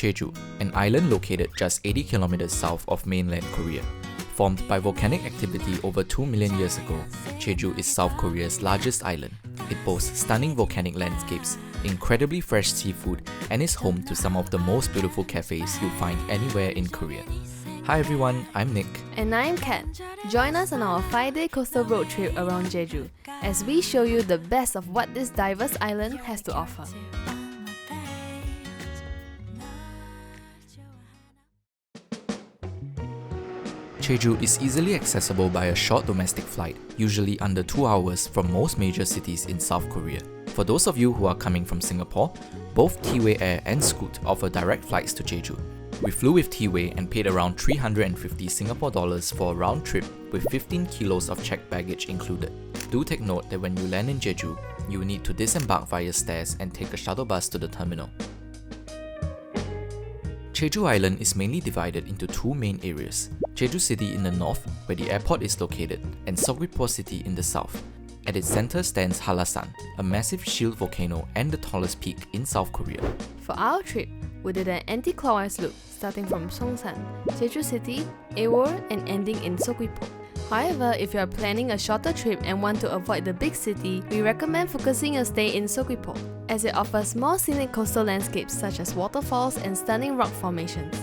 Jeju, an island located just 80 kilometers south of mainland Korea. Formed by volcanic activity over 2 million years ago, Jeju is South Korea's largest island. It boasts stunning volcanic landscapes, incredibly fresh seafood, and is home to some of the most beautiful cafes you'll find anywhere in Korea. Hi everyone, I'm Nick. And I'm Kat. Join us on our 5-day coastal road trip around Jeju as we show you the best of what this diverse island has to offer. Jeju is easily accessible by a short domestic flight, usually under 2 hours from most major cities in South Korea. For those of you who are coming from Singapore, both T-Way Air and Scoot offer direct flights to Jeju. We flew with T-Way and paid around 350 Singapore dollars for a round trip with 15 kilos of checked baggage included. Do take note that when you land in Jeju, you will need to disembark via stairs and take a shuttle bus to the terminal. Jeju Island is mainly divided into two main areas, Jeju City in the north, where the airport is located, and Seogwipo City in the south. At its center stands Hallasan, a massive shield volcano and the tallest peak in South Korea. For our trip, we did an anti-clockwise loop starting from Seongsan, Jeju City, Aewol, and ending in Seogwipo. However, if you are planning a shorter trip and want to avoid the big city, we recommend focusing your stay in Seogwipo, as it offers more scenic coastal landscapes such as waterfalls and stunning rock formations.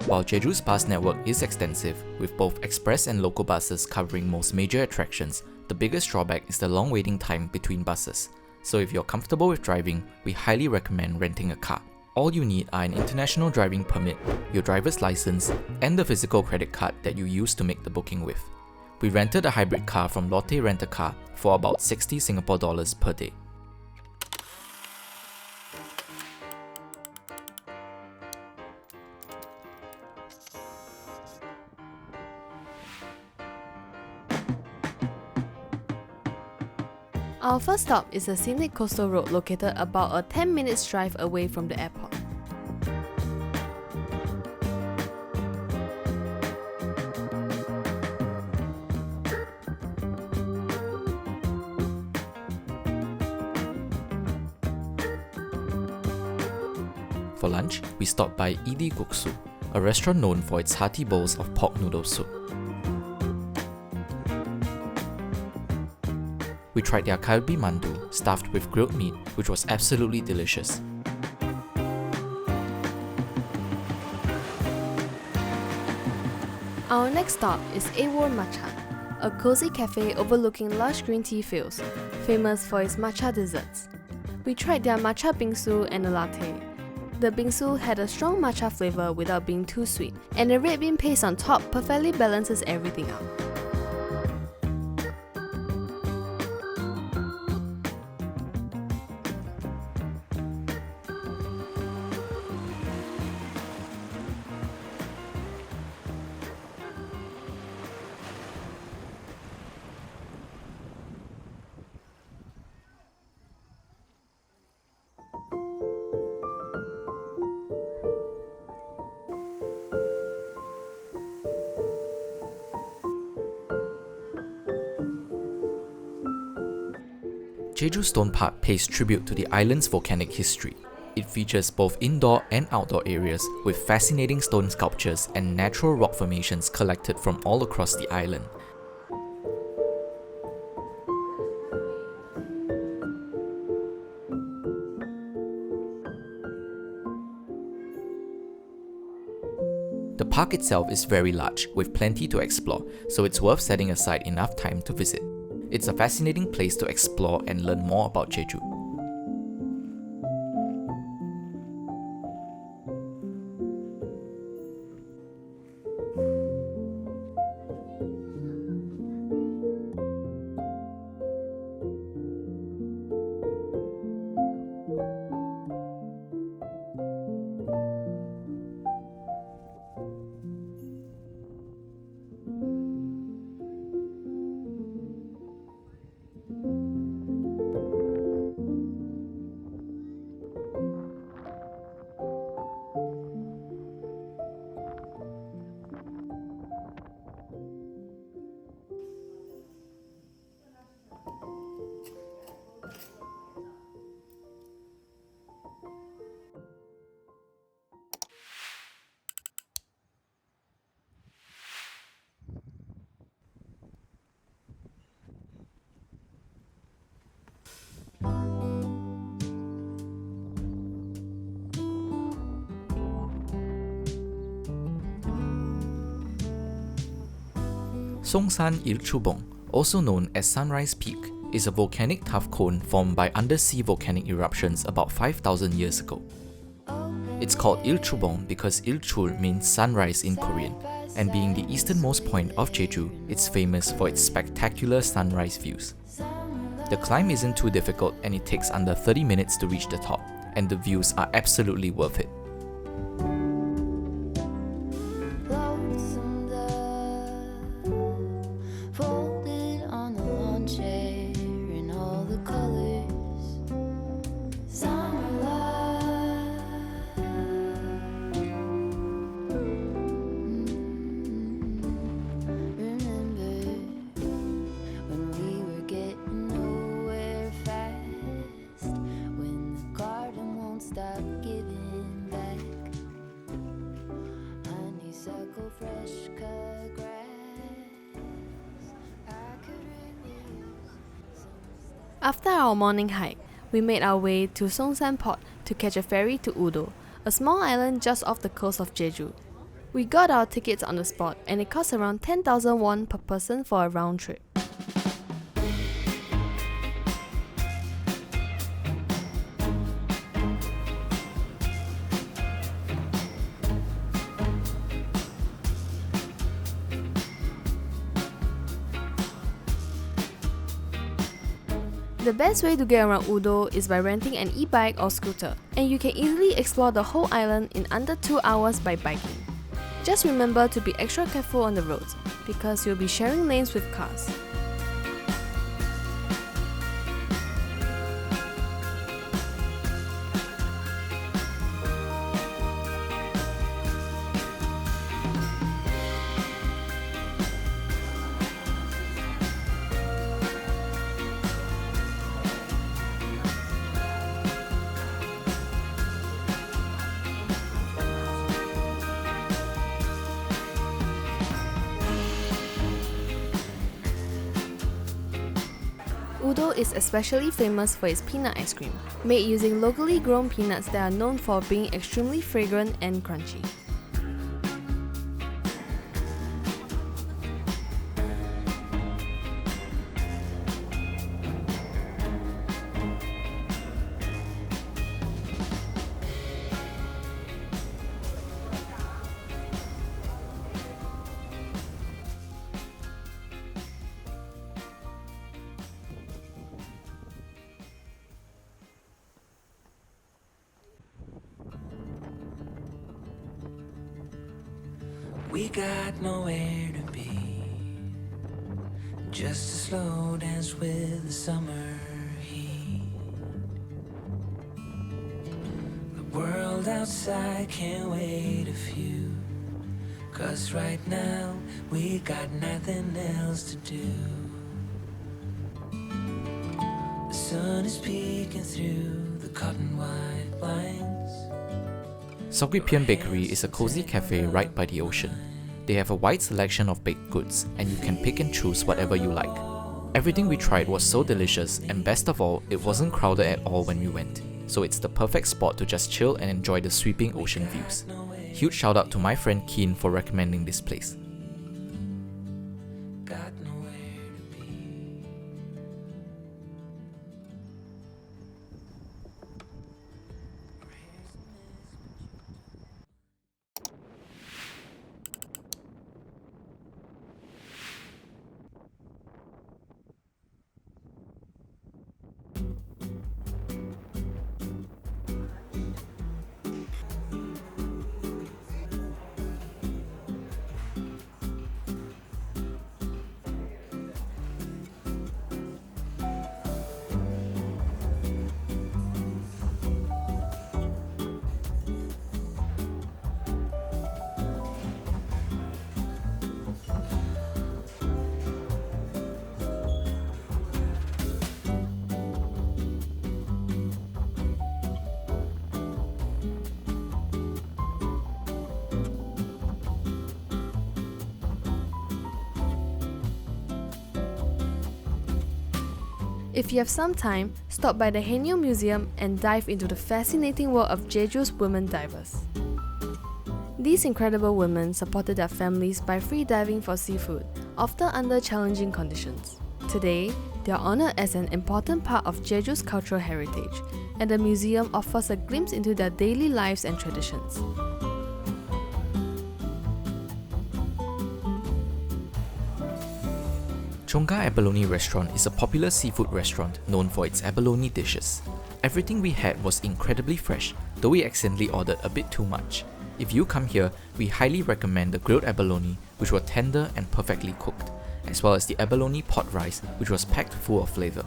While Jeju's bus network is extensive, with both express and local buses covering most major attractions, the biggest drawback is the long waiting time between buses. So if you're comfortable with driving, we highly recommend renting a car. All you need are an international driving permit, your driver's license, and the physical credit card that you use to make the booking with. We rented a hybrid car from Lotte Rent-A-Car for about 60 Singapore dollars per day. Our first stop is a scenic coastal road located about a 10 minutes drive away from the airport. For lunch, we stopped by Idi Guksu, a restaurant known for its hearty bowls of pork noodle soup. We tried their kalbi mandu, stuffed with grilled meat, which was absolutely delicious. Our next stop is Aewol Matcha, a cozy cafe overlooking lush green tea fields, famous for its matcha desserts. We tried their matcha bingsu and a latte. The bingsu had a strong matcha flavor without being too sweet, and the red bean paste on top perfectly balances everything out. Jeju Stone Park pays tribute to the island's volcanic history. It features both indoor and outdoor areas with fascinating stone sculptures and natural rock formations collected from all across the island. The park itself is very large, with plenty to explore, so it's worth setting aside enough time to visit. It's a fascinating place to explore and learn more about Jeju. Seongsan Ilchulbong, also known as Sunrise Peak, is a volcanic tuff cone formed by undersea volcanic eruptions about 5,000 years ago. It's called Ilchulbong because Ilchul means sunrise in Korean, and being the easternmost point of Jeju, it's famous for its spectacular sunrise views. The climb isn't too difficult and it takes under 30 minutes to reach the top, and the views are absolutely worth it. After our morning hike, we made our way to Seongsan Port to catch a ferry to Udo, a small island just off the coast of Jeju. We got our tickets on the spot and it cost around 10,000 won per person for a round trip. The best way to get around Udo is by renting an e-bike or scooter, and you can easily explore the whole island in under 2 hours by biking. Just remember to be extra careful on the roads, because you'll be sharing lanes with cars. Udo is especially famous for its peanut ice cream, made using locally grown peanuts that are known for being extremely fragrant and crunchy. We got nowhere to be, just a slow dance with the summer heat. The world outside can't wait a few, 'cause right now we got nothing else to do. The sun is peeking through the cotton white blinds. Seogwipean Bakery is a cozy cafe right by the ocean. They have a wide selection of baked goods and you can pick and choose whatever you like. Everything we tried was so delicious, and best of all, it wasn't crowded at all when we went. So it's the perfect spot to just chill and enjoy the sweeping ocean views. Huge shout out to my friend Keen for recommending this place. Got nowhere to be. If you have some time, stop by the Haenyeo Museum and dive into the fascinating world of Jeju's women divers. These incredible women supported their families by free diving for seafood, often under challenging conditions. Today, they are honoured as an important part of Jeju's cultural heritage, and the museum offers a glimpse into their daily lives and traditions. Chongga Abalone restaurant is a popular seafood restaurant known for its abalone dishes. Everything we had was incredibly fresh, though we accidentally ordered a bit too much. If you come here, we highly recommend the grilled abalone, which were tender and perfectly cooked, as well as the abalone pot rice, which was packed full of flavour.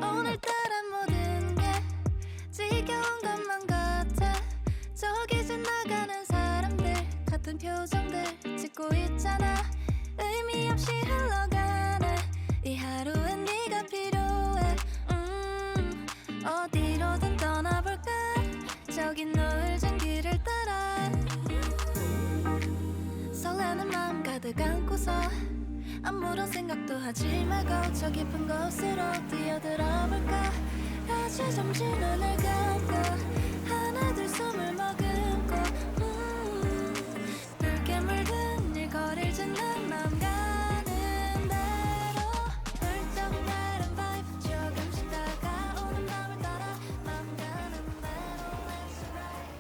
오늘따라 모든 게 지겨운 것만 같아 저기 지나가는 사람들 같은 표정들 짓고 있잖아 의미 없이 흘러가네 이 하루엔 네가 필요해 어디로든 떠나볼까 저기 노을진 길을 따라 설레는 마음 가득 안고서 아무런 생각도 하지 말고 저 깊은 곳으로 뛰어들어볼까 다시 잠시 눈을 감고 하나 둘 숨을 머금고 붉게 물든 일거리를 짓는 마음 가는 대로 훌쩍 다른 vibe 조금씩 다가오는 마음을 따라 마음 가는 대로 Let's ride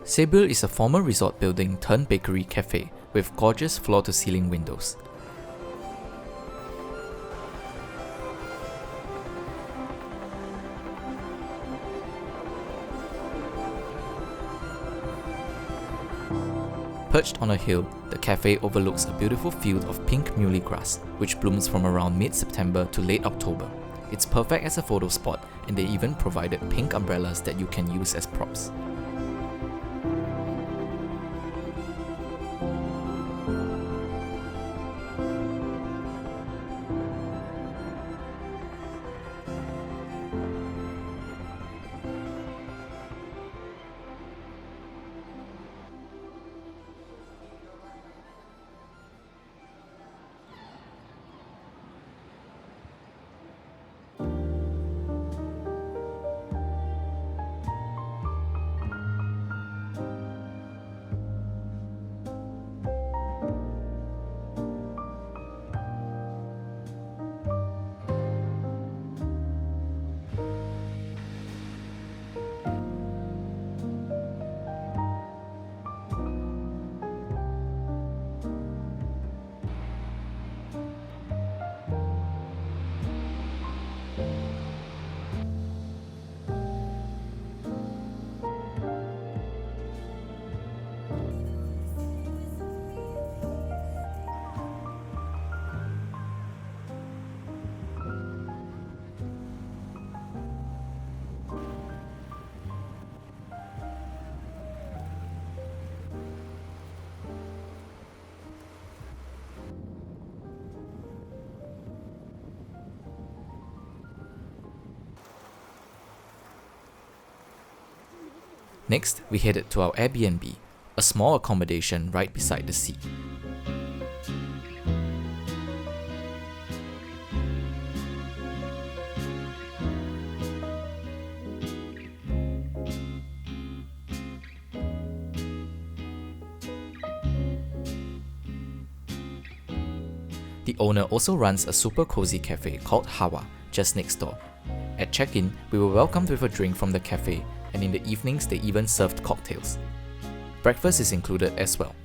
Saebil is a former resort building turned bakery cafe with gorgeous floor-to-ceiling windows. Perched on a hill, the cafe overlooks a beautiful field of pink muhly grass, which blooms from around mid-September to late October. It's perfect as a photo spot, and they even provided pink umbrellas that you can use as props. Next, we headed to our Airbnb, a small accommodation right beside the sea. The owner also runs a super cozy cafe called Hawa, just next door. At check-in, we were welcomed with a drink from the cafe, and in the evenings they even served cocktails. Breakfast is included as well.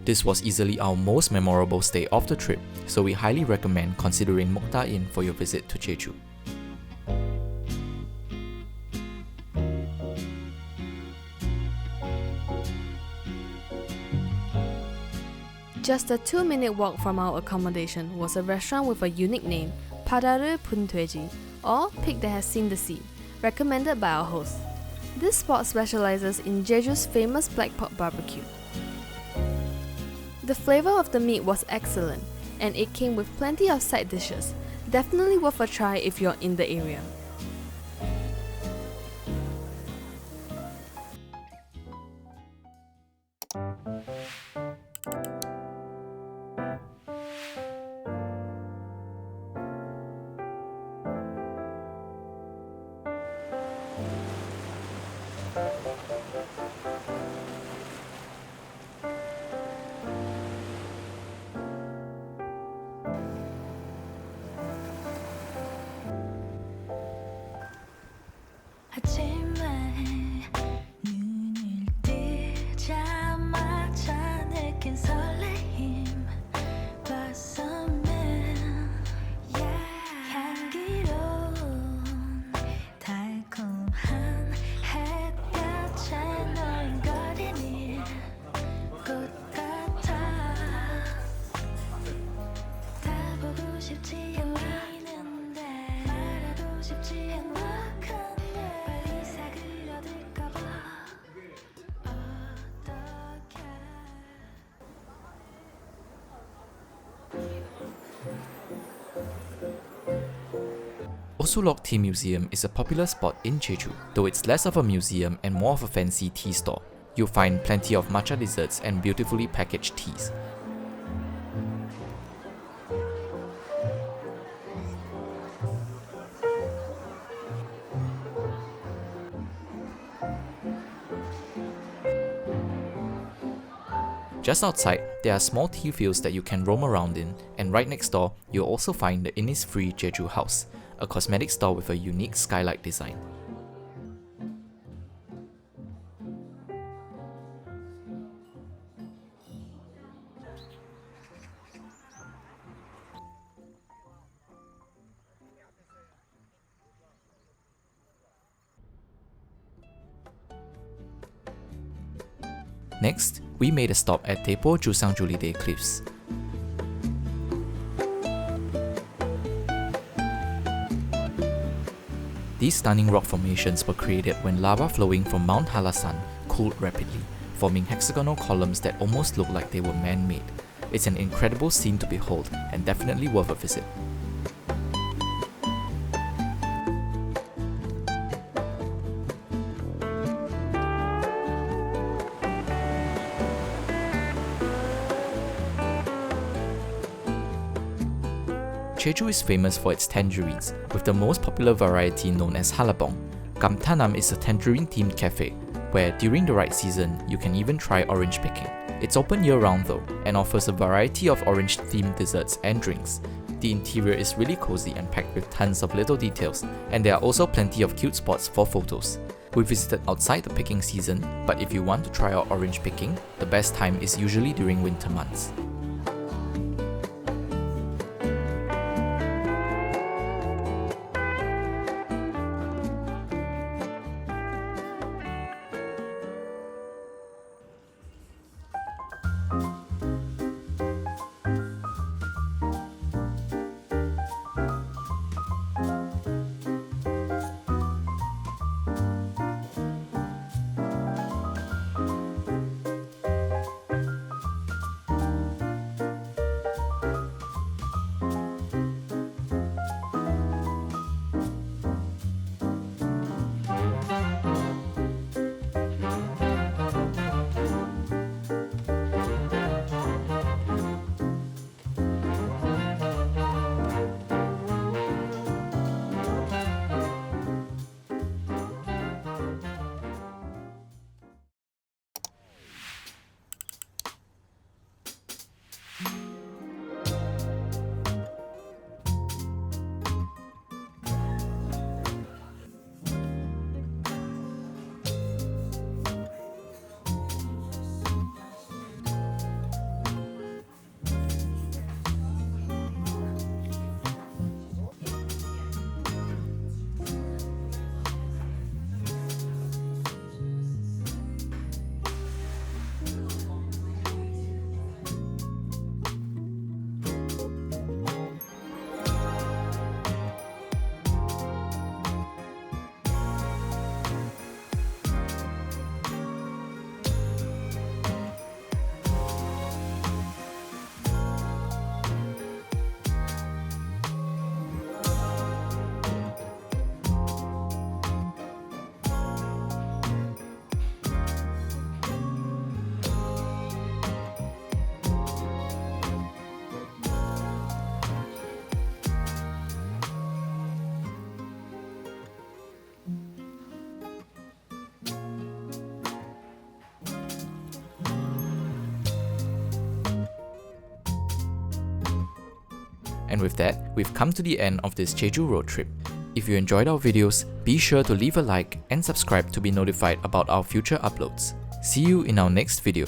This was easily our most memorable stay of the trip, so we highly recommend considering Mukda Inn for your visit to Jeju. Just a 2-minute walk from our accommodation was a restaurant with a unique name, Padaru Puntweji, or Pig That Has Seen the Sea, recommended by our host. This spot specializes in Jeju's famous black pork barbecue. The flavor of the meat was excellent, and it came with plenty of side dishes. Definitely worth a try if you're in the area. 아침에 눈을 뜨자마자 느낀 설레임 Blossoming 향기로운 달콤한 햇볕에 널거리는 꽃 같아 다 보고 싶지 않는데 말하고 싶지 않아 Osulloc Tea Museum is a popular spot in Jeju, though it's less of a museum and more of a fancy tea store. You'll find plenty of matcha desserts and beautifully packaged teas. Just outside, there are small tea fields that you can roam around in, and right next door, you'll also find the Innisfree Jeju House, a cosmetic store with a unique skylight design. Next, we made a stop at Daepo Jusangjeolli Cliffs. These stunning rock formations were created when lava flowing from Mount Halasan cooled rapidly, forming hexagonal columns that almost look like they were man-made. It's an incredible scene to behold and definitely worth a visit. Jeju is famous for its tangerines, with the most popular variety known as halabong. Gamtanam is a tangerine-themed cafe, where during the right season, you can even try orange picking. It's open year-round though, and offers a variety of orange-themed desserts and drinks. The interior is really cozy and packed with tons of little details, and there are also plenty of cute spots for photos. We visited outside the picking season, but if you want to try out orange picking, the best time is usually during winter months. And with that, we've come to the end of this Jeju road trip. If you enjoyed our videos, be sure to leave a like and subscribe to be notified about our future uploads. See you in our next video.